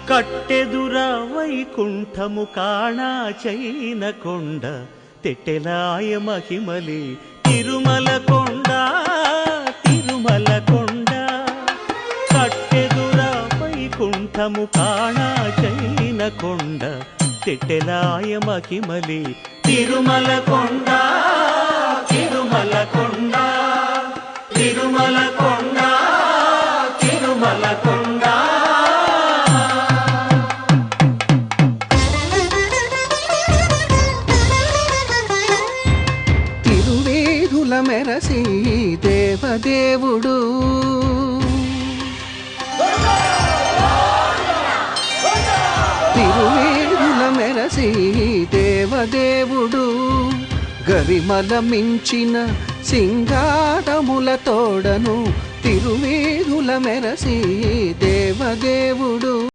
కట్టెదుర వైకుంఠము కాణా చైన కొండ తెట్టెలాయ మహిమలి తిరుమల కొండ తిరుమల కొండ కట్టెదుర వైకుంఠము కాణా చైన కొండ తెట్టెలాయ మహిమలి తిరుమల కొండ తిరుమల కొండ తిరుమల కొండ తిరుమల కొండ మెరసి దేవదేవుడు తిరువేదుల మెరసి దేవదేవుడు గరిమల మించిన సింగారముల తోడను తిరువేదుల మెరసి దేవదేవుడు